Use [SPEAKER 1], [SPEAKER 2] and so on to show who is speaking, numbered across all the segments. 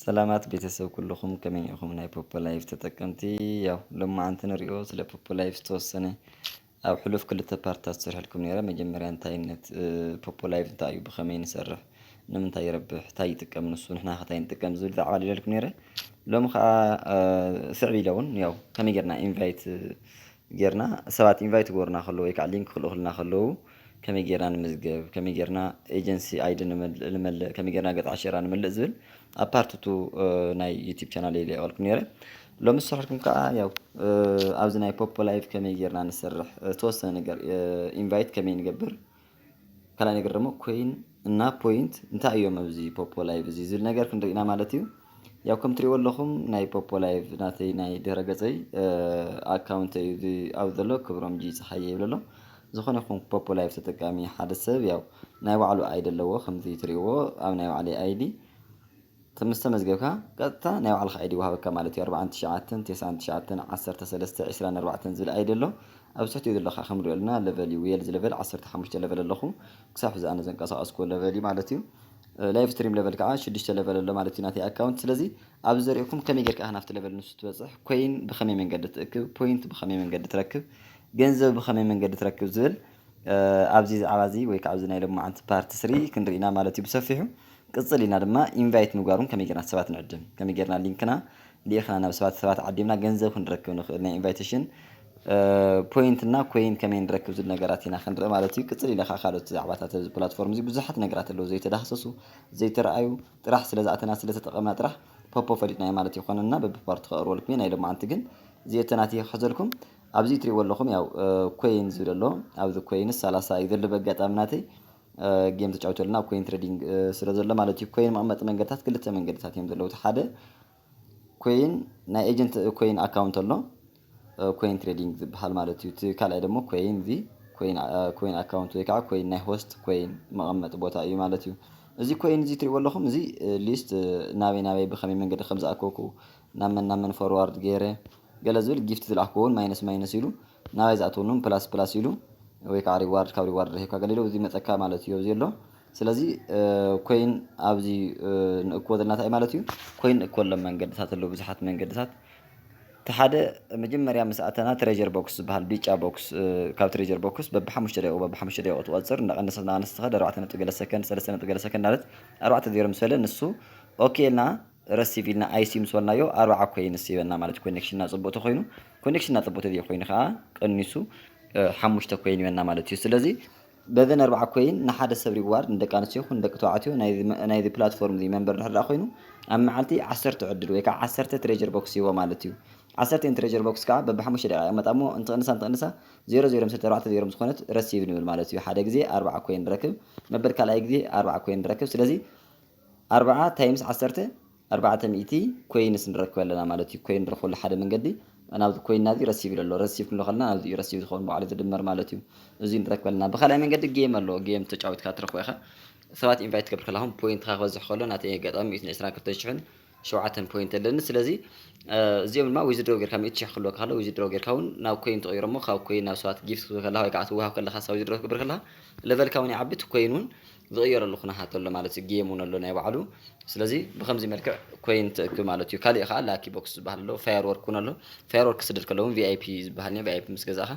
[SPEAKER 1] ሰላማት ቤተሰብ ኩልኹም ከመይ ኢኹም? ናይ ፖፖ ላይፍ ተጠቀምቲ ያው ሎማዓንቲ ንሪኦ ስለ ፖፖ ላይፍ ዝተወሰነ ኣብ ሕሉፍ ክልተ ፓርትታት ዝሰርሐልኩም ነይረ። መጀመርያ እንታይነት ፖፖ ላይፍ እንታይ እዩ፣ ብኸመይ ንሰርሕ፣ ንምንታይ ይረብሕ፣ እንታይ ይጥቀም ንሱ፣ ንሕና ኸታይ ንጥቀም ዝብል ዛዕባ ልለልኩም ነይረ። ሎሚ ከዓ ስዕብ ኢለ እውን ያው ከመይ ጌርና ኢንቫይት ጌርና ሰባት ኢንቫይት ክገብሩና ከለዉ ወይ ከዓ ሊንክ ክልእኹልና ከለዉ ከመይ ጌርና ንምዝገብ፣ ከመይ ጌርና ኤጀንሲ አይዲ ንመልእ፣ ከመይ ጌርና ገጥ ዓሸራ ንመልእ ዝብል ኣብ ፓርትቱ ናይ ዩቲብ ቻናል ኢለ የቕልኩም ነይረ። ሎሚ ዝሰርሐልኩም ከዓ ያው ኣብዚ ናይ ፖፖ ላይፍ ከመይ ጌርና ንሰርሕ ተወሰነ ነገር ኢንቫይት ከመይ ንገብር፣ ካልኣይ ነገር ደግሞ ኮይን እና ፖይንት እንታይ እዮም ኣብዚ ፖፖ ላይፍ እዚ ዝብል ነገር ክንርኢና ማለት እዩ። ያው ከም ትሪእዎ ኣለኹም ናይ ፖፖ ላይፍ ናተይ ናይ ድህረ ገፀይ ኣካውንተይ ኣብ ዘሎ ክብሮም ጂ ፀሓየ ይብል ኣሎ። ዝኾነ ይኹን ፖፖ ላይፍ ተጠቃሚ ሓደ ሰብ ያው ናይ ባዕሉ አይዲ ኣለዎ። ከምዚ ትሪእዎ ኣብ ናይ ባዕለይ አይዲ ምስ ተመዝገብካ ቀጥታ ናይ ባዕልካ አይዲ ወሃበካ ማለት እዩ። 49991324 ዝብል አይዲ ኣሎ። ኣብ ትሕቲኡ ዘሎ ከዓ ከም ንሪኦ ዘለና ለቨል እዩ ዌል ዝለቨል 15 ለቨል ኣለኹ ክሳብ ሕዚ ኣነ ዘንቀሳቐስኮ ለቨል እዩ ማለት እዩ። ላይቭ ስትሪም ለቨል ከዓ 6 ለቨል ኣሎ ማለት እዩ ናተይ ኣካውንት። ስለዚ ኣብዚ ዘሪእኩም ከመይ ጌርካ ናብቲ ለቨል ንሱ ትበፅሕ፣ ኮይን ብኸመይ መንገዲ ትእክብ፣ ፖይንት ብኸመይ መንገዲ ትረክብ፣ ገንዘብ ብኸመይ መንገዲ ትረክብ ዝብል ኣብዚ ዛዕባ እዚ ወይ ከዓ ኣብዚ ናይ ሎማዓንቲ ፓርቲ ስሪ ክንርኢና ማለት እዩ ብሰፊሑ። ቅፅል ኢና ድማ ኢንቫይት ምግባሩን ከመይ ጌርና ሰባት ንዕድም፣ ከመይ ጌርና ሊንክና ሊኢኽና ናብ ሰባት ዓዲምና ገንዘብ ክንረክብ ንኽእል ናይ ኢንቫይቴሽን ፖይንት እና ኮይን ከመይ ንረክብ ዝብል ነገራት ኢና ክንርኢ ማለት እዩ። ቅፅል ኢለ ከዓ ካልኦት ዛዕባታት ኣብዚ ፕላትፎርም እዚ ብዙሓት ነገራት ኣለዉ ዘይተዳህሰሱ ዘይተረኣዩ ጥራሕ ስለዝኣተና ስለተጠቐምና ጥራሕ ፖፖ ፈሊጥናዮ ማለት ይኮነና በብፓርቲ ከቕርበልኩም እየ። ናይ ሎማዓንቲ ግን እዚአተናት ክሕዘልኩም ኣብዚ ትሪእዎ ኣለኹም ያው ኮይን ዝብል ኣሎ። ኣብዚ ኮይንስ 30 እዩ ዘሎ በጋጣሚ ናተይ ጌም ተጫውቶ ኣለና ኣብ ኮይን ትሬዲንግ ስለ ዘሎ ማለት እዩ። ኮይን መቐመጢ መንገድታት ክልተ መንገድታት እዮም ዘለዉ። እቲ ሓደ ኮይን ናይ ኤጀንት ኮይን ኣካውንት ኣሎ ኮይን ትሬዲንግ ዝበሃል ማለት እዩ። እቲ ካልኣይ ደግሞ ኮይን ቪ ኮይን ኣካውንት ወይ ከዓ ኮይን ናይ ሆስት ኮይን መቐመጢ ቦታ እዩ ማለት እዩ። እዚ ኮይን እዚ ትሪእዎ ኣለኹም እዚ ሊስት ናበይ ብኸመይ መንገዲ ከም ዝኣከብኩ ናብ መን ፎርዋርድ ገይረ ገለ ዝብል ጊፍት ዝለኣክዎ እውን ማይነስ ኢሉ ናበይ ዝኣተውኑ ፕላስ ኢሉ ወይ ከዓ ሪዋርድ ካብ ሪዋርድ ረሂብካ ገለ ኢሉ እዚ መፀካ ማለት እዩ ኣብዚ ኣሎ። ስለዚ ኮይን ኣብዚ ንእክቦ ዘለና እንታይ ማለት እዩ፣ ኮይን ንእክበሎም መንገድታት ኣለዉ ብዙሓት መንገድታት። እቲ ሓደ መጀመርያ ምስ ኣተና ትሬጀር ቦክስ ዝበሃል ቢጫ ቦክስ ካብ ትሬጀር ቦክስ በቢ5 ደቂቑ ትቆፅር እንዳቐነሰ ትኸድ 4.ገለ ሰከንድ 3.ገለ ሰከንድ ማለት 4 ምስ በለ ንሱ ኦኬ ኢልና ረሲቭ ኢልና አይሲ ምስ በልናዮ 40 ኮይንስ ይበና ማለት ኮኔክሽንና ፅቡቅ ተኮይኑ፣ ኮኔክሽንና ፅቡቅ ተዘይ ኮይኑ ከዓ ቀኒሱ 5 ኮይን ይበና ማለት እዩ። ስለዚ በዘን 40 ኮይን ንሓደ ሰብ ሪዋርድ ንደቂ ኣንስትዮ ይኹን ደቂ ተባዕትዮ ናይዚ ፕላትፎርም እዚ መንበር ድሕር ኮይኑ ኣብ መዓልቲ 10 ዕድል ወይ ከዓ 10 ትሬጀር ቦክስ ይዎ ማለት እዩ። 10 ትሬጀር ቦክስ ከዓ በቢ5 ደቂቃ ይቕመጣ እሞ እንትቕንሳ 00 ዝኾነት ረሲቭ ንብል ማለት እዩ። ሓደ ግዜ 40 ኮይን ንረክብ መበል ካልኣይ ግዜ 40 ኮይን ንረክብ። ስለዚ 40 ታይምስ 10 400 ኮይንስ ንረክብ ኣለና ማለት እዩ። ኮይን ንረክበሉ ሓደ መንገዲ ናብዚ ኮይንና እዚ ረሲቭ ኢሉ ኣሎ። ረሲቭ ክንብሎ ከለና ናብዚ ረሲቭ ዝኸውን በዕሉ ዝድመር ማለት እዩ። እዚ ንረክብ ኣለና። ብካልኣይ መንገዲ ጌም ኣሎ። ጌም ተጫዊትካ ትረክቦ ኢኻ ሰባት ኢንቫይት ክገብር ከለኹም ፖይንትካ ክበዝሕ ከሎ ናተይ ገጣሚ 122,700 ፖይንት ኣለኒ። ስለዚ እዚኦም ድማ ዊዝድሮ ጌርካ 100,000 ክህልወካ ከሎ ዊዝድሮ ጌርካ እውን ናብ ኮይን ትቕይሮ እሞ ካብ ኮይን ናብ ሰባት ጊፍት ክትህብ ከለኻ ወይ ከዓ ትወሃብ ከለኻ ሰብ ዊዝድሮ ክገብር ከለኻ ለቨልካ እውን ይዓቢ፣ እቲ ኮይን እውን ዝቕየረሉ ኩነታት ኣሎ ማለት እዩ። ጌም እውን ኣሎ ናይ ባዕሉ። ስለዚ ብከምዚ መልክዕ ኮይን ትእክብ ማለት እዩ። ካልእ ከዓ ላኪ ቦክስ ዝበሃል ኣሎ። ፋየር ወርክ እውን ኣሎ። ፋየር ወርክ ክስድድ ከለውን ቪአይፒ ዝበሃል ቪአይፒ ምስ ገዛእኻ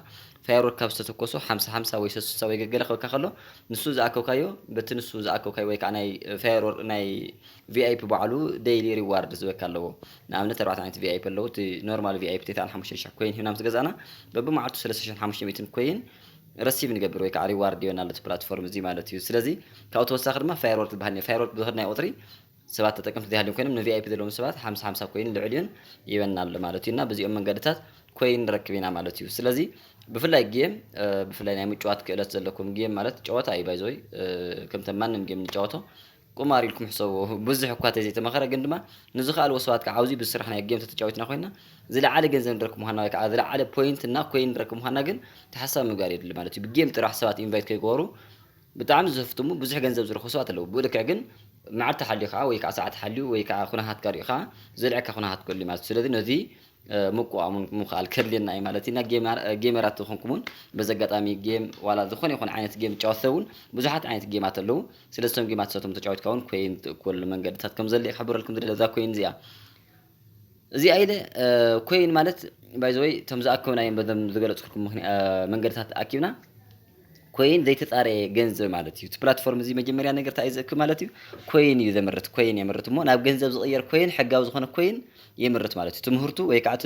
[SPEAKER 1] ፋየር ወርክ ካብ ዝተተኮሶ 50 ወይ 60 ወይ ገገለ ክበካ ከሎ ንሱ ዝኣከብካዮ በቲ ንሱ ዝኣከብካዮ ወይ ከዓ ናይ ፋየር ወርክ ናይ ቪአይፒ በዕሉ ዴይሊ ሪዋርድ ዝበካ ኣለዎ። ንኣብነት 4 ዓይነት ቪአይፒ ኣለዉ። እቲ ኖርማል ቪአይፒ 5,000 ኮይን ሂብና ምስ ገዛእና በብመዓልቱ 3,500 ኮይን ረሲቭ ንገብር ወይ ከዓ ሪዋርድ ይበና ኣሎ እቲ ፕላትፎርም እዚ ማለት እዩ። ስለዚ ካብኡ ተወሳኺ ድማ ፋየር ወርክ ዝበሃል ፋየር ወርክ ብዝኸድናዮ ቁፅሪ ሰባት ተጠቀምቲ ዘይሃልዮም ኮይኖም ንቪአይፒ ዘለዎም ሰባት 50 ኮይን ልዕልዩን ይበና ኣሎ ማለት እዩ። እና በዚኦም መንገድታት ኮይን ንረክብ ኢና ማለት እዩ። ስለዚ ብፍላይ ጌም ብፍላይ ናይ ምጭዋት ክእለት ዘለኩም ጌም ማለት ጨወታ እዩ ባይዘይ ከምቲ ማንም ጌም ንጫወቶ ቁማር ኢልኩም ሕሰቡ ብዙሕ እኳ ተዘይተመኸረ ግን ድማ ንዝኽኣልዎ ሰባት ከዓ ኣብዚ ብስራሕ ናይ ጌም ተጫዊትና ኮይና ዝለዓለ ገንዘብ ንረክብ ምዃንና ወይ ከዓ ዝለዓለ ፖይንት እና ኮይን ንረክብ ምዃንና ግን ተሓሳቢ ምግባር የድሊ ማለት እዩ። ብጌም ጥራሕ ሰባት ኢንቫይት ከይገበሩ ብጣዕሚ ዝህፍትሙ ብዙሕ ገንዘብ ዝረኽቡ ሰባት ኣለዉ። ብኡ ልክዕ ግን معلت حلي خا ويكع ساعات حلي ويكع خنا هات كاري خا زلعك خنا هات كل مالت سلذي نذي مقوى مخال كلنا أي مالتنا جيمرات تخونكمون بس قطامي جيم ولا ذخون يكون عينت جيم تجاوثون بزحات عينت جيمات اللو سلسلهم جيمات صوتهم تجاوت كون كوين كل من قد تاتكم زلي خبر لكم ذا كوين زي أيده كوين مالت بايزوي تمزاكونا يم بدم ذقلت لكم من قد تات أكيونا كوين زي تتاري جنزب مالتي بلاتفورم زي مجمريا نقدر تعيزك مالتي كوين يذمرت كوين يمرت مو ناب جنزب صغير كوين حقا وزخنا كوين يمرت مالتي تمهرتو ويكعت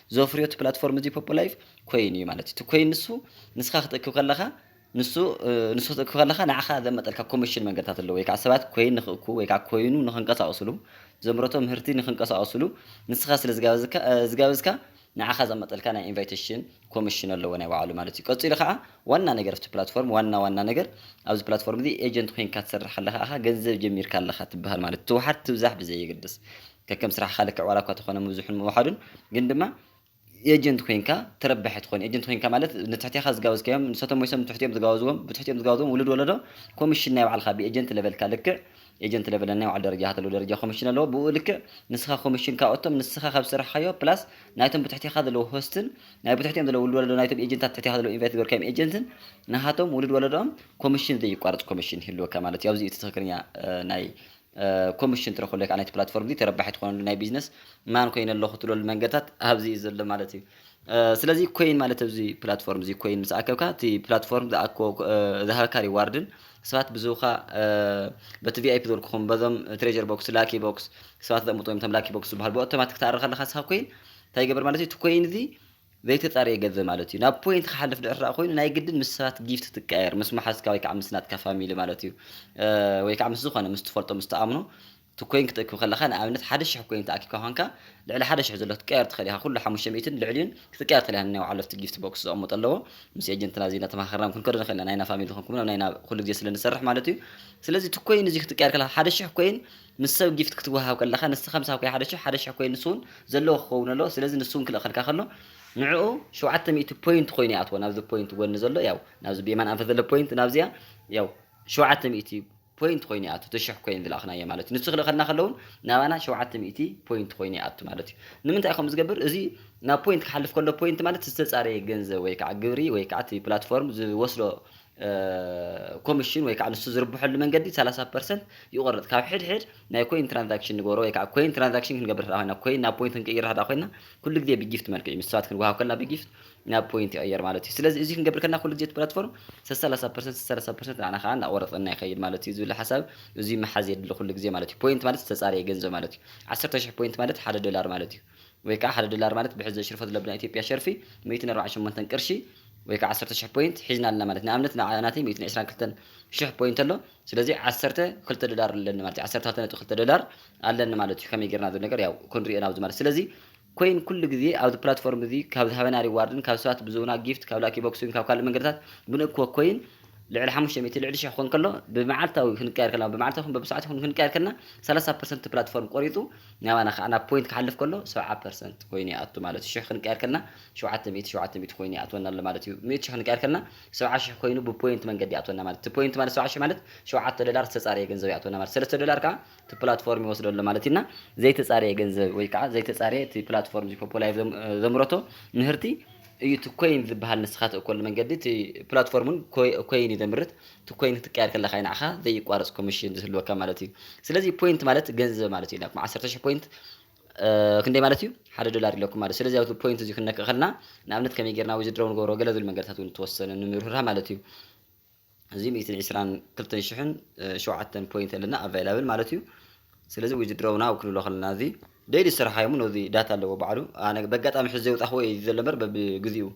[SPEAKER 1] زوفريوت بلاتفورم زي بوبو لايف كوين مالتي تو كوين نسخه تكو خلخا نسو تكو خلخا نعخا ذمت لك كوميشن من قطات اللو ويكع سبات كوين نخكو ويكع كوينو نخنقصاوسلو زمرتو مهرتي نخنقصاوسلو نسخه زغاوزكا نعخا زمت لك انا انفيتيشن كوميشن اللو انا وعلو مالتي قصيله خا وانا نغير في بلاتفورم وانا نغير ابز بلاتفورم دي ايجنت كوين كاتسرح لها اخا غنزب جمير كالخا تبهال مالتي تو حتى بزح بزي يقدس كم سرح خالك علاقات تخونه مبزحون موحدون قندما ايجنت كوينكا تربح تخون ايجنت كوينكا مالت نتحتي خاز جاوز كيام نساتهم يسمى تحتيهم تجاوزهم بتحتيهم ولد ولده كوميشن ناو على الخبي ايجنت ليفل كالك ايجنت ليفل ناو على درجات لو درجه كوميشن لو بقولك نسخه كوميشن كاوتم نسخه خب سرح خيو بلس نايتم بتحتي خاذ لو هوستن ناي بتحتيهم لو ولد ولده نايتم ايجنت تحتي هذا لو انفيت غير كام ايجنتن نهاتهم ولد ولدهم كوميشن ذي يقارط كوميشن هلو كمالت ياوزي تتفكرنيا ناي كوميشن ترخو لك على بلاتفورم دي تربحت تكون ناي بيزنس ما نكوين الله خطلو المنقطات هابزي يزل مالتي ስለዚህ ኮይን ማለት እዚ ፕላትፎርም እዚ ኮይን ምስ ኣከብካ እቲ ፕላትፎርም ዝኣኮ ዝሃብካ ሪዋርድን ሰባት ብዙኻ በቲ ቪአይፒ ዝልኩኹም በዞም ትሬጀር ቦክስ ላኪ ቦክስ ሰባት ዘምጥዎም ቶም ላኪ ቦክስ ዝበሃል ብኦቶማቲክ ተኣርኽ ኣለኻ ስኻ ኮይን እንታይ ይገብር ማለት እዩ እቲ ኮይን እዚ ዘይተጣረየ ገንዘብ ማለት እዩ ናብ ፖይንት ክሓልፍ ድሕራእ ኮይኑ ናይ ግድን ምስ ሰባት ጊፍት ትቀየር ምስ ማሓዝካ ወይ ከዓ ምስ ናትካ ፋሚሊ ማለት እዩ ወይ ከዓ ምስ ዝኾነ ምስ ትፈልጦ ምስ ተኣምኖ تكوين كتكو خلخا نعملت حدا شح كوين تاكي كهانكا لعل حدا شح زلت كير تخليها كل 500 لعلين كتكير تخليها انه علفت جيفت بوكس او مطلو مس ايجنت نازينا تماخرنا كون كرنا خلينا ناينا فاميلي خنكم ناينا كل دي سلنا نسرح مالتي سلازي تكوين زي كتكير كلا حدا شح كوين مسو جيفت كتوها كلخا نس 5 كوين حدا شح كوين نسون زلو خونا له سلازي نسون كل خلكا خلو نعو شو 700 بوينت خويني اتو ناز بوينت وين زلو ياو ناز بيمان انفذ بوينت نازيا ياو شو 700 بوينت خويني اتو تشح كوين دلاخنا يا مالتي نسخ خلنا خلون نانا 700 بوينت خويني اتو مالتي نمنتا يخم زغبر ازي نا بوينت كحلف كله بوينت مالت استصاري ገንዘብ ወይ ከዓ ግብሪ ወይ ከዓ ቲ ፕላትፎርም ዝወስዶ ኮሚሽን ወይ ከዓ ንሱ ዝርብሐሉ መንገዲ 30% ይቆርጥ ካብ ሕድ ናይ ኮይን ትራንዛክሽን ንገሮ ወይ ከዓ ኮይን ትራንዛክሽን ክንገብር ራህና ኮይን ናብ ፖይንት ክንቀይር ራህዳ ኮይና ኩሉ ግዜ ቢጊፍት መልክዕ ምሳት ክንዋሃብ ከልና ቢጊፍት ናብ ፖይንት ይቀየር ማለት እዩ ስለዚህ እዚ ክንገብር ከልና ኩሉ ግዜ ፕላትፎርም 30% ኣና ከዓ እናቆረፅና ይኸይድ ማለት እዩ ዝብል ሓሳብ እዚ መሓዝ የድሊ ኩሉ ግዜ ማለት እዩ ፖይንት ማለት ዝተጻረየ ገንዘብ ማለት እዩ 10000 ፖይንት ማለት $1 ማለት እዩ ወይ ከዓ $1 ማለት ብሕዚ ሽርፈት ለብና ኢትዮጵያ ሸርፊ 148 ቅርሺ ወይ ከዓ 10000 ፖይንት ሒዝና ኣለና ማለት ንኣብነት ንዓናተይ 122,000 ፖይንት ኣሎ ስለዚ $2 ኣለኒ ማለት እዩ $2.2 ኣለኒ ማለት እዩ ከመይ ጌርና ዘሎ ነገር ያው ኮንሪኤና ኣብዚ ማለት ስለዚ ኮይን ኩሉ ግዜ ኣብ ፕላትፎርም እዚ ካብ ዝሃበና ሪዋርድን ካብ ሰባት ብዙና ጊፍት ካብ ላኪ ቦክስን ካብ ካልእ መንገድታት ብንእኮ ኮይን لعل 500 لعل شيء خون كله بمعلته وخنقاير كلام بمعلته خون بساعته خون خنقاير كلنا 30% بلاتفورم قريتو انا بوينت كحلف كله 7% كويني اتو مالتي شيء خنقاير كلنا 700 كويني اتونا مالتي 100 شيء خنقاير كلنا 7 كوينو ببوينت من قد اتونا مالتي بوينت مال 7 مالت $7 تتصاري ገንዘብ اتونا مالت $3 كا ت بلاتفورم يوصلوا لمالتينا زي تصاري ገንዘብ ወይ ከዓ زي تصاري ت بلاتفورم زي بوبولايف زمرته نهرتي እዩ ትኮይን ዝበሃል ንስኻት እኮል መንገዲ ቲ ፕላትፎርሙን ኮይን ይደምርት ትኮይን ትቀያር ከለኻ ይናኻ ዘይቋረጽ ኮሚሽን ዝህልወካ ማለት እዩ ስለዚ ፖይንት ማለት ገንዘብ ማለት እዩ ላክ 10000 ፖይንት ክንደይ ማለት እዩ $1 ኢለኩም ማለት ስለዚ ኣብ ፖይንት እዚ ክንነክእ ከለና ንኣብነት ከመይ ጌርና ዊዝድሮው ንገብሮ ገለ ዝብል መንገድታት እውን ተወሰነ ንምርህራ ማለት እዩ እዚ 122,700 ፖይንት ኣለና ኣቫይላብል ማለት እዩ ስለዚ ዊዝድሮውና ክልሎ ከለና እዚ ديلي الصراحة يوم نودي داتا اللي هو بعلو أنا بقيت أعمل حزة وتأخوي ذي اللي مرة بجزيو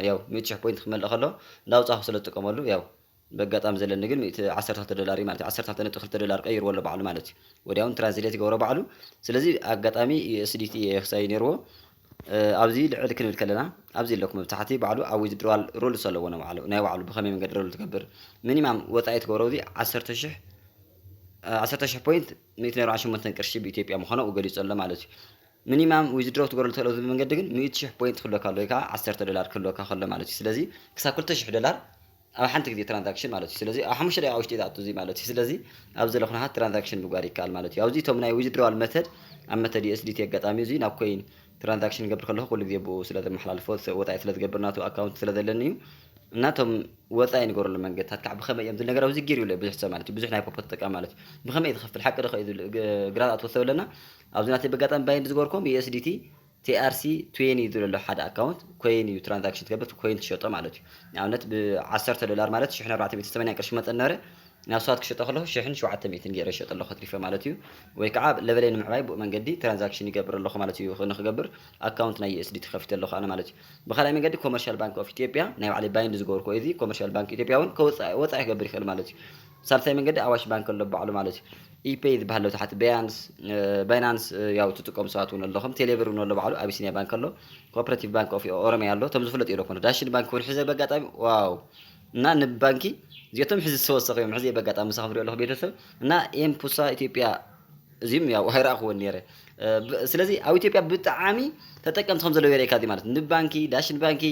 [SPEAKER 1] ياو 100 بوينت خمل أخلو لا وصاح وصلت كمالو ياو بقيت أعمل زي النقل $10 مالتي 10 نتو $10 غير ولا بعلو مالتي ودياون ترانزليت جورا بعلو سلزي أقيت أمي SDT خساينيرو أبزي لعل كل الكلنا أبزي لكم بتاعتي بعلو أو يدرال رول صلوا وأنا بعلو ناي بعلو بخمي من قدر رول تكبر مينيمم وتعيت جورا دي 10,000 بوينت 128 قرش بإثيوبيا مخنا وقريص الله مالتي مينيمم ويزدرو تقول تلو من قد ግን 100,000 بوينت خلوك الله كا $10 خلوك خلو مالتي ስለዚህ ክሳብ $2,000 ኣብ ሓንቲ ግዜ ትራንዛክሽን ማለት እዩ ስለዚ ኣብ 5 ደቂቃ ውሽጢ ተኣቱ እዚ ማለት እዩ ስለዚ ኣብ ዘለኹና ትራንዛክሽን ምግባር ይከኣል ማለት እዩ ኣብዚ እቶም ናይ ዊዝድሮዋል መተድ ኣብ መተድ USDT ኣጋጣሚ እዚ ናብ ኮይን ትራንዛክሽን ገብር ከለኹ ኩሉ ግዜ ብኡ ስለ ዘመሓላልፎ ወፃኢ ስለ ዝገብር ናቱ ኣካውንት ስለ ዘለኒ እዩ እናቶም ወፃኢ ንገብረሉ መንገድታት ከዓ ብኸመይ እዮም ዝብል ነገር ኣብዚ ጌር ይብለ ብዙሕ ሰብ ማለት እዩ ብዙሕ ናይ ፖፖ ተጠቃሚ ማለት እዩ ብኸመይ ትኸፍል ሓቂ ዶ ዝብል ግራት ኣትወሰብ ኣለና ኣብዚ ናተይ በጋጣሚ ባይንድ ዝገበርኩም USDT TRC 20 ዝብል ኣሎ ሓደ ኣካውንት ኮይን እዩ ትራንዛክሽን ትገብር ኮይን ትሸጦ ማለት እዩ ንኣብነት ብ$10 ማለት 1480 ቅርሺ መጠን ነበረ ናብ ሰዓት ክሸጦ ከለኹ 1700 ገይረ ሸጥ ኣለኹ ትሪፈ ማለት እዩ ወይ ከዓ ለቨለይ ንምዕባይ ብኡ መንገዲ ትራንዛክሽን ይገብር ኣለኹ ማለት እዩ ንክገብር ኣካውንት ናይ USDT ከፊት ኣለኹ ኣነ ማለት እዩ ብኻልኣይ መንገዲ ኮመርሻል ባንክ ኦፍ ኢትዮጵያ ናይ ባዕለይ ባይንድ ዝገበርኩ እዚ ኮመርሻል ባንክ ኢትዮጵያ እውን ወፃኢ ክገብር ይኽእል ማለት እዩ ሳልሳይ መንገዲ ኣዋሽ ባንክ ኣሎ ባዕሉ ማለት እዩ ኢፔይ ዝበሃል ለው ታሕቲ ባይናንስ ያው ትጥቀሙ ሰባት እውን ኣለኹም ቴሌብር እውን ኣሎ ባዕሉ አቢሲኒያ ባንክ ኣሎ ኮኦፐሬቲቭ ባንክ ኦፍ ኦሮሚያ ኣሎ ቶም ዝፍለጥ እዮም ኮነ ዳሽን ባንክ እውን ሕዘ በጋጣሚ ዋው እና ንባንኪ እዚኦም ሕዚ ዝተወሰኺ እዮም ሕዚ በጋጣሚ ምሳኽ ንሪኦ ኣለኹ ቤተሰብ እና ኤምፑሳ ኢትዮጵያ እዚህም ያው ሃይራእኽዎን ነይረ ስለዚ ኣብ ኢትዮጵያ ብጣዕሚ ተጠቀምቲ ከም ዘለዎ የርእየካ እዚ ማለት ንባንኪ ዳሽን ባንኪ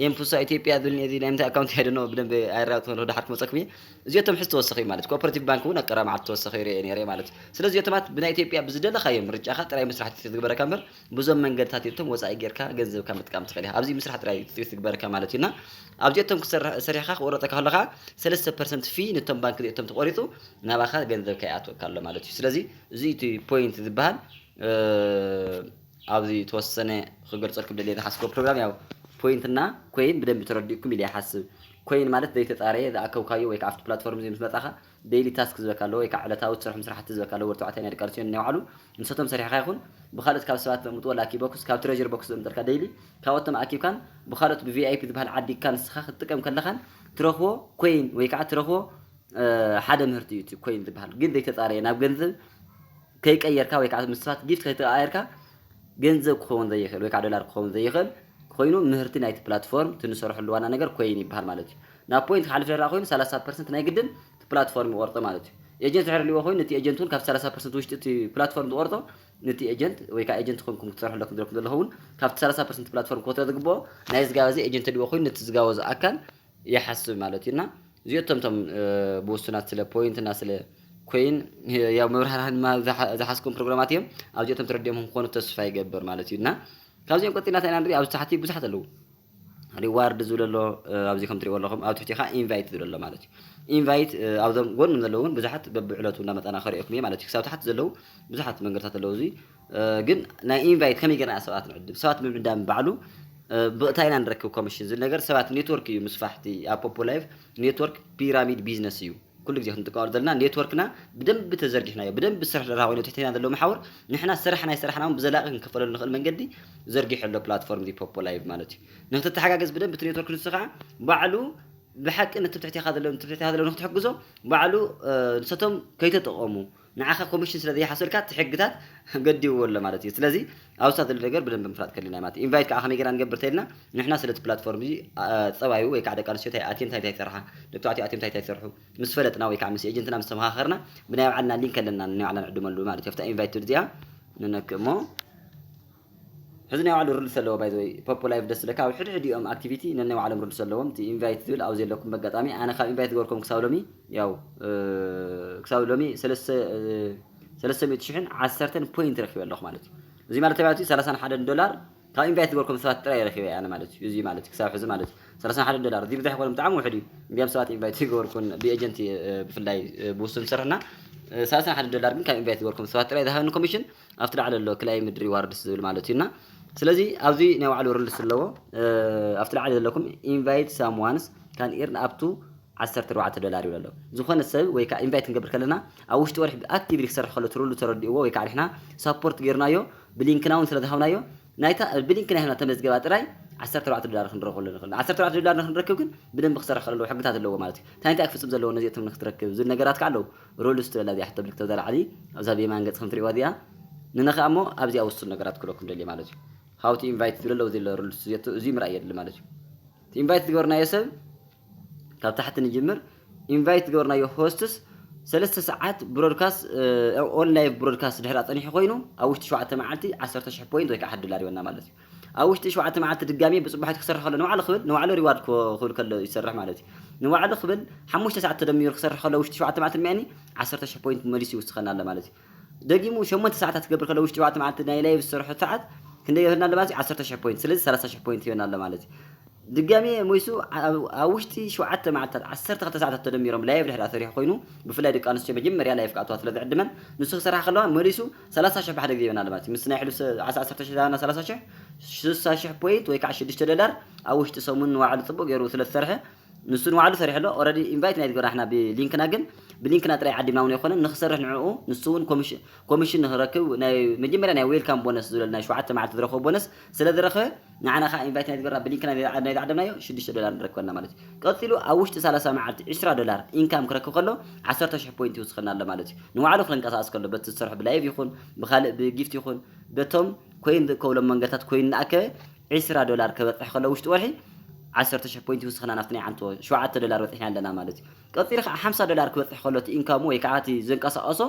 [SPEAKER 1] ኤምፑሳ ኢትዮጵያ ዝብል ነዚ ናይ ምንታይ ኣካውንት ሄደ ነው ብደንብ ኣይራእት ሆነ ዳሓት መፀክም እየ እዚኦም ሕዚ ተወሰኺ ማለት ኮኦፐሬቲቭ ባንክ እውን ኣቀራ መዓልቲ ተወሰኺ ይርአ ነይረ ማለት ስለዚ እዚኦማት ብናይ ኢትዮጵያ ብዝደለኻዮ ምርጫኻ ጥራይ ምስራሕቲ ትግበረካ እምበር ብዙም መንገድታት እቶም ወፃኢ ጌርካ ገንዘብካ ምጥቃም ትኽእል ኢኻ ኣብዚ ምስራሕ ጥራይ ትግበረካ ማለት እዩ እና ኣብዚኦም ሰሪሕካ ክወረጠካ ከለኻ 3% ፊ ነቶም ባንክ እዚኦም ተቆሪፁ ናባኻ ገንዘብካ ይኣትወካ ኣሎ ማለት እዩ ስለዚ እዚ እቲ ፖይንት ዝበሃል ኣብዚ ተወሰነ ክገልፀልኩም ደልየ ዝሓስቦ ፕሮግራም ያው ፖይንት እና ኮይን ብደንብ ተረዲእኩም ኢለ ይሓስብ ኮይን ማለት ዘይተጣረየ ዝኣከብካዮ ወይ ከዓ ኣብቲ ፕላትፎርም እዚ ምስ መጻኻ ዴይሊ ታስክ ዝበካ ኣሎ ወይ ከዓ ዕለታዊ ትሰርሖም ስራሕቲ ዝበካ ኣሎ ወር ተባዕታይ ናይ ደቂ ኣንስትዮ ናይ ባዕሉ ንሰቶም ሰሪሕካ ይኹን ብካልኦት ካብ ሰባት ዘምጥዎ ላኪ ቦክስ ካብ ትሬጀር ቦክስ ዘምጥልካ ዴይሊ ካብኦቶም ኣኪብካን ብካልኦት ብቪአይፒ ዝበሃል ዓዲግካ ንስኻ ክትጥቀም ከለኻን ትረኽቦ ኮይን ወይ ከዓ ትረኽቦ ሓደ ምህርቲ እዩ እቲ ኮይን ዝበሃል ግን ዘይተጣረየ ናብ ገንዘብ ከይቀየርካ ወይ ከዓ ምስ ሰባት ጊፍት ከይተቀያየርካ ገንዘብ ክኸውን ዘይኽእል ወይ ከዓ ዶላር ክኸውን ዘይኽእል ኮይኑ ምህርቲ ናይቲ ፕላትፎርም ትንሰርሐሉ ዋና ነገር ኮይን ይበሃል ማለት እዩ ናብ ፖይንት ሓልፍ ደራ ኮይኑ 30% ናይ ግድን እቲ ፕላትፎርም ይቆርጦ ማለት እዩ ኤጀንት ሕርልዎ ኮይኑ ነቲ ኤጀንት እውን ካብ 30% ውሽጢ እቲ ፕላትፎርም ዝቆርጦ ነቲ ኤጀንት ወይ ከዓ ኤጀንት ኮይንኩም ክትሰርሐለኩም ዘለኩም ዘለኹን ካብቲ 30% ፕላትፎርም ክወስዶ ዝግብኦ ናይ ዝጋበዘ ኤጀንት ድዎ ኮይኑ ነቲ ዝጋበዘ ኣካል ይሓስብ ማለት እዩ እና እዚኦቶም ብውሱናት ስለ ፖይንት እና ስለ ኮይን ያው መብራህርሃን ዝሓስኩም ፕሮግራማት እዮም ኣብዚኦቶም ትረዲኦም ክኾኑ ተስፋ ይገብር ማለት እዩ እና ካብዚኦም ቀጢልና ኢና ንሪኢ ኣብዚ ታሕቲ ብዙሓት ኣለዉ ሪዋርድ ዝብል ኣሎ ኣብዚ ከም ትሪእዎ ኣለኹም ኣብ ትሕቲኻ ኢንቫይት ዝብል ኣሎ ማለት እዩ ኢንቫይት ኣብዞም ጎኖም ዘለዉ እውን ብዙሓት በብዕለቱ እናመጣና ከሪአኩም እየ ማለት እዩ ክሳብ ታሕቲ ዘለዉ ብዙሓት መንገድታት ኣለዉ እዚ ግን ናይ ኢንቫይት ከመይ ጌርና ሰባት ንዕድም ሰባት ብምዕዳም ባዕሉ ብእታይ ኢና ንረክብ ኮሚሽን ዝብል ነገር ሰባት ኔትወርክ እዩ ምስፋሕቲ ኣብ ፖፖ ላይቭ ኔትወርክ ፒራሚድ ቢዝነስ እዩ كل جزء نتقال دلنا نيتوركنا بدم بتزرجنا بدم بسرح لراوي وتحتنا دلو محاور نحنا سرحنا بزلاق نكفل نخل من قدي زرجي حلو بلاتفورم دي بوبو لايف مالتي نحن تتحقق بدم بتنيتورك نسخه بعلو بحق ان تبتحتي هذا لو نحجزو بعلو نستم كي تتقوموا نعاخا كوميشن سلازي حصلك تحقتات قدي ولا مالتي سلازي اوسط النجر بدن بمفرات كلنا مالتي انفايت كاخ ميغرا نقبرتلنا نحنا سلت بلاتفورم دي صوايو وي كعد قال شتي اتين تاي تسرحا دكتورتي اتين تاي تسرحو مس فلتنا وي كعمس ايجنتنا مستماخرنا بنايو عندنا لينك لنا نعلن عدملو مالتي فتا انفايت ديا ننكمو حزنا يعلو رول سلو باي ذا بوبو لايف دس لك او حد يوم اكتيفيتي ننو على رول سلوهم تي انفايت دول او زي لكم بقطامي انا خا انفايت غوركم كساولومي ياو كساولومي سلسة ميتشحن 10 بوينت رخيب الله مالتي زي مالتي بعتي 31 دولار كا انفايت غوركم سوات تراي رخيب انا مالتي زي مالتي كساو حزم مالتي 31 دولار دي بدح ولا متعم وحدي بيام سوات انفايت غوركم بايجنتي بفلاي بوستن سرنا 31 دولار ግን ካብ ኢንቫይት ወርኩም ሰባት ጥራይ ዝሃብን ኮሚሽን ኣብቲ ላዕሊ ኣሎ ክላይምድ ሪዋርድስ ዝብል ማለት እዩና ስለዚ ኣብዚ ናይ ባዕሉ ርልስ ኣለዎ ኣብቲ ላዕሊ ዘለኩም ኢንቫይት ሳምዋንስ ካን ኢርን ኣፕ ቱ 14 ዶላር ይብሎ ዝኾነ ሰብ ወይ ከዓ ኢንቫይት ክንገብር ከለና ኣብ ውሽጢ ወርሒ ኣክቲቭሊ ክሰርሕ ከሎ ትሩሉ ተረዲእዎ ወይ ከዓ ንሕና ሰፖርት ጌርናዮ ብሊንክናውን ስለዝሃብናዮ ናይታ ብሊንክና ይሁና ተመዝገባ ጥራይ 14 دولار ክንረክበሉ ንኽእል 14 دولار ንክንረክብ ግን ብደንብ ክሰርሕ ከለዎ ሕግታት ኣለዎ ማለት እዩ እንታይ ክፍፅም ዘለዎ ነዚ እቶም ንክትረክብ ዝል ነገራት ካለው ሮልስ ትበላ ዚያ ሕተብልክ ተዘርዓሊ ኣብዛ የማን ገጽ ከም ትሪእዋ ዚኣ ንነኸ እሞ ኣብዚ ኣውስቱ ነገራት ክለኩም ደልየ ማለት እዩ how to invite ዝብለው እዚ ሮልስ እዚ ምርኣይ የድሊ ማለት እዩ ኢንቫይት ዝገበርናዮ ሰብ ካብ ታሕቲ ንጅምር ኢንቫይት ዝገበርናዮ ሆስትስ
[SPEAKER 2] 3 ساعات برودكاست اون لايف برودكاست ድሕሪ ኣፀኒሑ ኮይኑ ኣብ ውሽጢ 7 መዓልቲ 10,000 ፖይንት ወይ ከዓ $1 ይወና ማለት እዩ ኣብ ውሽጢ 7 መዓልቲ ድጋሚ ብፅቡሓት ክሰርሕ ከሎ ንባዕሉ ክብል ንባዕሉ ሪዋርድ ክብል ከሎ ይሰርሕ ማለት እዩ ንባዕሉ ክብል 5 ሰዓት ተደሚሩ ክሰርሕ ከሎ ውሽጢ 7 መዓልቲ ድማኒ 10,000 ፖይንት መሊሱ ይውስኸና ኣሎ ማለት እዩ ደጊሙ 8 ሰዓታት ክገብር ከሎ ውሽጢ 7 መዓልቲ ናይ ላይቭ ዝሰርሑ ሰዓት ክንደይ ይሆናል ማለት እዩ 10,000 ፖይንት ስለዚ 30,000 ፖይንት ይሆናል ማለት እዩ ድጋሚ ሞይሱ ኣብ ውሽጢ 7 መዓልታት 12 ሰዓታት ተደሚሮም ላይቭ ድሕሪ ኣሰሪሑ ኮይኑ ብፍላይ ደቂ ኣንስትዮ መጀመርያ ላይቭ ካኣትዋ ስለ ዝዕድመን ንሱ ክሰርሕ ከለዋ መሊሱ 30,000 ብሓደ ግዜ ይሆናል ማለት እዩ ምስ ናይ ሕሉፍ 10,000 ዛና 30,000 60,000 ፖይንት ወይ ከዓ $6 ኣብ ውሽጢ ሰሙን ንባዕሉ ፅቡቅ ገይሩ ስለ ዝሰርሐ ንሱ ንባዕሉ ሰሪሕ ኣሎ ኦልሬዲ ኢንቫይት ናይ ዝገበርና ብሊንክና ግን ብሊንክና ጥራይ ዓዲምና እውን ኣይኮነን ንክሰርሕ ንዕኡ ንሱ እውን ኮሚሽን ንክረክብ ናይ መጀመርያ ናይ ዌልካም ቦነስ ዝብል ናይ 7 መዓልቲ ዝረክቦ ቦነስ ስለ ዝረክበ ንዓና ከዓ ኢንቫይት ናይ ዝገበርና ብሊንክና ናይ ዝዓደምናዮ $6 ንረክበና ማለት እዩ ቀፂሉ ኣብ ውሽጢ 30 መዓልቲ $20 ኢንካም ክረክብ ከሎ 10,000 ፖይንት ይውስኸና ኣሎ ማለት እዩ ንባዕሉ ክንቀሳቀስ ከሎ በቲ ዝሰርሑ ብላይቭ ይኹን ብካልእ ብጊፍት ይኹን በቶም ኮይን ከብሎም መንገድታት ኮይን ንኣከበ $20 ከበፅሕ ከሎ ውሽጢ ወርሒ 10,000 ፖይንት ይውስኸና ናፍቲ ናይ ዓንቶ $7 በፂሕና ኣለና ማለት እዩ ቀፂሉ ከዓ $50 ክበፅሕ ከሎ እቲ ኢንካሙ ወይ ከዓ እቲ ዘንቀሳቀሶ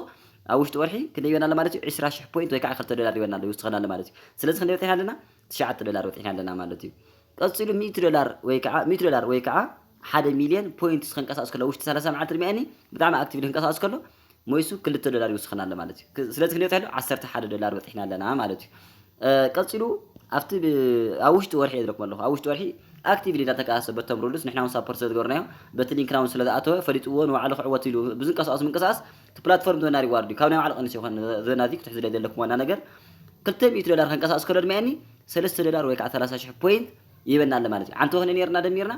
[SPEAKER 2] ኣብ ውሽጢ ወርሒ ክንደይ ይሆናል ማለት እዩ 20,000 ፖይንት ወይ ከዓ $2 ይሆናል ይውስኸና ኣሎ ማለት እዩ ስለዚ ክንደይ በፂሕና ኣለና $9 በፂሕና ኣለና ማለት እዩ ቀፂሉ $100 ወይ ከዓ $100 ወይ ከዓ 1 ሚልዮን ፖይንት ክንቀሳቀስ ከሎ ውሽጢ 30 መዓልቲ ድማኒ ብጣዕሚ ኣክቲቭ ክንቀሳቀስ ከሎ ሞይሱ $2 ይውስኸና ኣሎ ማለት እዩ ስለዚ ክንደይ በፂሕና $11 በፂሕና ኣለና ማለት እዩ ቀፂሉ ኣብቲ ኣብ ውሽጢ ወርሒ ይድረክም ኣለኹ ኣብ ውሽጢ ወርሒ ኣክቲቭሊ እንዳተቃሰ በቶም ሩልስ ንሕና እውን ሳፖርት ስለ ዝገበርናዮ በቲ ሊንክና እውን ስለ ዝኣተወ ፈሊጥዎ ንባዕሉ ክዕወት ኢሉ ብዝንቀሳቀስ ምንቅስቃስ እቲ ፕላትፎርም ዝወና ሪዋርድ እዩ ካብ ናይ ባዕሉ ቀንስ ይኮን ዘናዚ ክትሕዝለ ዘለኩም ዋና ነገር $200 ክንቀሳቀስ ከሎ ድማኒ $3 ወይ ከዓ 30,000 ፖይንት ይበና ኣሎ ማለት እዩ ዓንተ ሆነ ነርና ደሚርና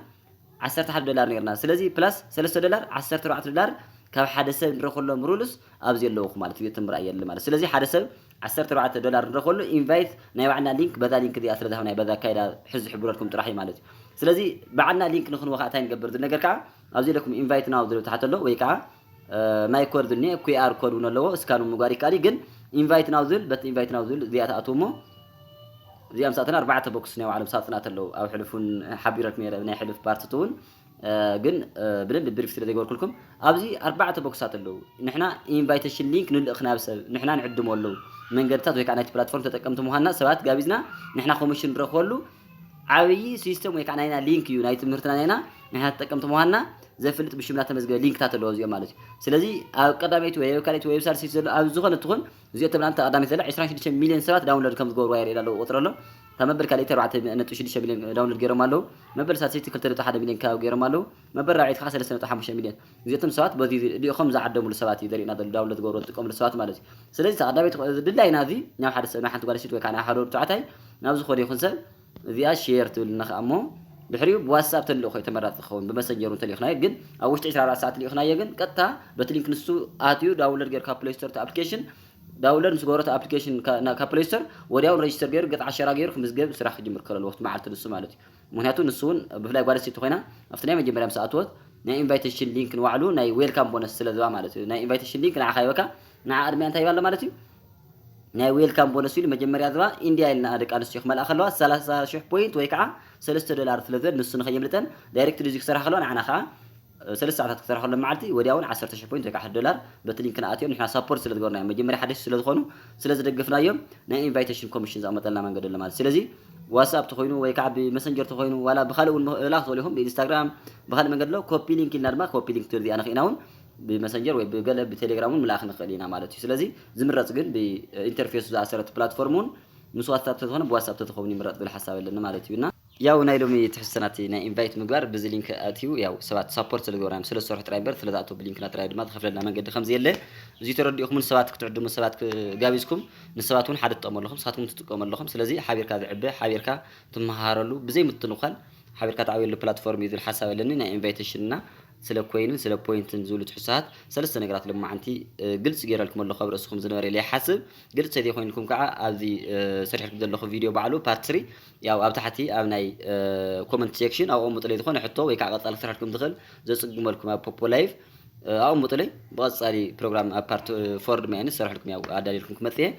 [SPEAKER 2] $11 ነርና ስለዚ ፕላስ $3 $14 ካብ ሓደ ሰብ ንረክበሎም ሩልስ ኣብዚ ኣለውኹ ማለት እዩ ትምራእየለ ማለት ስለዚ ሓደ ሰብ $14 ንረክበሉ ኢንቫይት ናይ ባዕልና ሊንክ በዛ ሊንክ እዚኣ ስለ ዝሃብናይ በዛ ካይዳ ሕዚ ዝሕብረልኩም ጥራሕ እዩ ማለት እዩ ስለዚ ባዕልና ሊንክ ንክንወካ እንታይ ንገብር ዝብል ነገር ከዓ ኣብዚ ለኩም ኢንቫይት ናው ዝብል ታሕት ኣሎ ወይ ከዓ ማይ ኮድ ዝኒአ QR ኮድ እውን ኣለዎ እስካኑ ምግባር ይከኣል ግን ኢንቫይት ናው ዝብል በቲ ኢንቫይት ናው ዝብል እዚኣ ተኣትዎ እሞ እዚኣ ምሳእትና 4 ቦክስ ናይ ባዕሎም ሳጥናት ኣለዉ ኣብ ሕልፉን ሓቢረክ ነይረ ናይ ሕልፍ ፓርትቱ እውን ግን ብደንብ ብሪፍ ስለ ዘይገበርኩልኩም ኣብዚ 4 ቦክሳት ኣለዉ ንሕና ኢንቫይቴሽን ሊንክ ንልእኽ ናብ ሰብ ንሕና ንዕድሞ ኣለዉ መንገድታት ወይ ከዓ ናይቲ ፕላትፎርም ተጠቀምቲ ምዃንና ሰባት ጋቢዝና ንሕና ኮሚሽን ንረክበሉ ዓብይ ሲስተም ወይ ከዓ ናይና ሊንክ እዩ ናይ ትምህርትና ናይና ንሕና ተጠቀምቲ ምዃንና ዘፍልጥ ብሽምና ተመዝገበ ሊንክታት ኣለዎ እዚኦም ማለት እዩ ስለዚ ኣብ ቀዳመይቲ ወይ ካልእቲ ዌብሳይት ዘሎ ኣብ ዝኾነ ትኹን እዚኦ ተብላንተ ቀዳመይቲ ዘላ 26 ሚልዮን ሰባት ዳውንሎድ ከም ዝገብርዋ የርእየና ኣለዎ ቁፅሪ ኣሎ መበል ካልእቲ 4.6 ሚልዮን ዳውንሎድ ገይሮም ኣለዉ መበል ሳትሰይቲ 2.1 ሚልዮን ከባቢ ገይሮም ኣለዉ መበል ራብዒት ከዓ 3.5 ሚልዮን እዚኦም ሰባት በዚ ዲኦም ዝዓደሙሉ ሰባት እዩ ዘርእየና ዘሎ ዳውንሎድ ዝገብሩ ዝጥቀሙሉ ሰባት ማለት እዩ ስለዚ ተቀዳመይቲ ድላይና እዚ ናብ ሓደ ሰብ ናብ ሓንቲ ጓል ኣንስተይቲ ወይ ከዓ ናብ ሓደ ወዲ ተባዕታይ ናብ ዝኾነ ይኹን ሰብ እዚኣ ሼር ትብልና ከዓ እሞ ድሕሪኡ ብዋትስኣፕ ተልእኮ ተመራፂ ክኸውን ብመሰንጀር እውን ተልእኽናዮ ግን ኣብ ውሽጢ 24 ሰዓት ልእኽናዮ ግን ቀጥታ በቲ ሊንክ ንሱ ኣትዩ ዳውንሎድ ጌርካ ፕሌይ ስቶር ኣፕሊኬሽን ዳውንሎድ ምስ ገበሮ ኣፕሊኬሽን ካብ ፕሌይ ስቶር ወዲያውን ሬጅስተር ገይሩ ገጥ ዓሸራ ገይሩ ክምዝገብ ስራሕ ክጅምር ከሎ ወቅቲ መዓልቲ ንሱ ማለት እዩ ምክንያቱ ንሱ እውን ብፍላይ ጓል ኣንስተይቲ ኮይና ኣብቲ ናይ መጀመርያ ምስ ኣትወት ናይ ኢንቫይቴሽን ሊንክ ንባዕሉ ናይ ዌልካም ቦነስ ስለ ዝባ ማለት እዩ ናይ ኢንቫይቴሽን ሊንክ ንዓኻ ይበካ ንዓ ቅድሚያ እንታይ ይባሎ ማለት እዩ ናይ ዌልካም ቦነስ ኢሉ መጀመርያ ዝባ ኢንድያ ኢልና ደቂ ኣንስትዮ ክመልኣ ከለዋ 30,000 ፖይንት ወይ ከዓ $3 ስለ ዝብል ንሱ ንኸየምልጠን ዳይሬክት ሪዚክ ክሰርሕ ከለዋ ንዓና ከዓ 3 ሰዓታት ክሰርሕ ከሎ መዓልቲ ወዲያውን 10,000 ፖይንት ወይ ከዓ $1 በቲ ሊንክ ንኣትዮም ንሕና ሳፖርት ስለ ዝገበርናዮም መጀመርያ ሓደሽቲ ስለ ዝኾኑ ስለ ዝደገፍናዮም ናይ ኢንቫይቴሽን ኮሚሽን ዝቕመጠልና መንገዲ ኣሎ ማለት ስለዚ ዋትስኣፕ ተኮይኑ ወይ ከዓ ብመሰንጀር ተኮይኑ ዋላ ብካልእ እውን ላክ ትበሉ ኢኹም ብኢንስታግራም ብካልእ መንገዲ ኣሎ ኮፒ ሊንክ ኢልና ድማ ኮፒ ሊንክ ትብል እዚኣ ንኽኢና እውን ብመሰንጀር ወይ ብገለ ብቴሌግራም እውን ምልኣኽ ንኽእል ኢና ማለት እዩ ስለዚ ዝምረፅ ግን ብኢንተርፌስ ዝኣሰረት ፕላትፎርም እውን ምስ ዋትስኣፕ ተዝኾነ ብዋትስኣፕ ተትኸውን ይምረፅ ብል ሓሳብ ኣለኒ ማለት እዩ እና ያው ናይ ሎሚ ትሕዝቶናቲ ናይ ኢንቫይት ምግባር በዚ ሊንክ ኣትዩ ያው ሰባት ሳፖርት ስለ ዝገበርናዮም ስለ ዝሰርሑ ጥራይ እምበር ስለ ዝኣተው ብሊንክና ጥራይ ድማ ዝኸፍለልና መንገዲ ከምዚ የለ እዚ ተረዲእኹምን ሰባት ክትዕድሙ ሰባት ጋቢዝኩም ንሰባት እውን ሓደ ትጠቕሙ ኣለኹም ንስኻትኩም ትጥቀሙ ኣለኹም ስለዚ ሓቢርካ ዝዕበ ሓቢርካ ትመሃረሉ ብዘይ ምትንኳን ሓቢርካ ተዓብየሉ ፕላትፎርም እዩ ዝብል ሓሳብ ኣለኒ ናይ ኢንቫይቴሽን እና ስለ ኮይንን ስለ ፖይንትን ዝብሉ ትሕዝቶታት ሰለስተ ነገራት ልማዓንቲ ግልጽ ገይረልኩም ኣለኹ ኣብ ርእስኩም ዝነበረ ኢለ ይሓስብ ግልጽ ዘይኮይንኩም ከዓ ኣብዚ ሰሪሕኩም ዘለኹም ቪድዮ ባዕሉ ፓርት 3 ያው ኣብ ታሕቲ ኣብ ናይ ኮመንት ሴክሽን ኣብኡ ሙጥለይ ዝኾነ ሕቶ ወይ ከዓ ቀጻሊ ክስራሕኩም ትኽእል ዘጽግመልኩም ኣብ ፖፖ ላይቭ ኣብኡ ሙጥለይ ብቐጻሊ ፕሮግራም ኣብ ፓርት 4 ድማ ይሰርሐልኩም ያው ኣዳሊልኩም ክመጽእ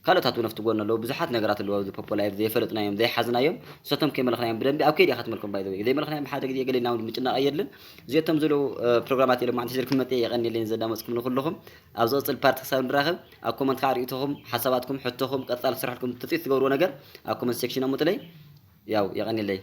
[SPEAKER 2] ካልኦታት እውን ኣብቲ ጎኒ ኣለዉ ብዙሓት ነገራት ኣለዉ ኣብዚ ፖፖላይቭ ዘይፈለጥናዮም ዘይሓዝናዮም ንሳቶም ከይመልኽናዮም ብደንቢ ኣብ ከይዲ ኢኻ ትመልኩም ባይ ዘ ወይ ዘይመልኽናዮም ሓደ ግዜ ገለ ኢና ምጭናቕ የለን እዚኣቶም ዘለዉ ፕሮግራማት እዮም ማዕንቲ ዝርክብ መጥየ የቐኒለኒ ዘዳመፅኩም ንኩልኹም ኣብ ዝቕፅል ፓርቲ ክሳብ ንራኸብ ኣብ ኮመንት ከዓ ርእቶኹም ሓሳባትኩም ሕቶኹም ቀጻሊ ክስራሕልኩም ትፅኢት ትገብርዎ ነገር ኣብ ኮመንት ሴክሽን ኣሙጥለይ ያው የቐኒለይ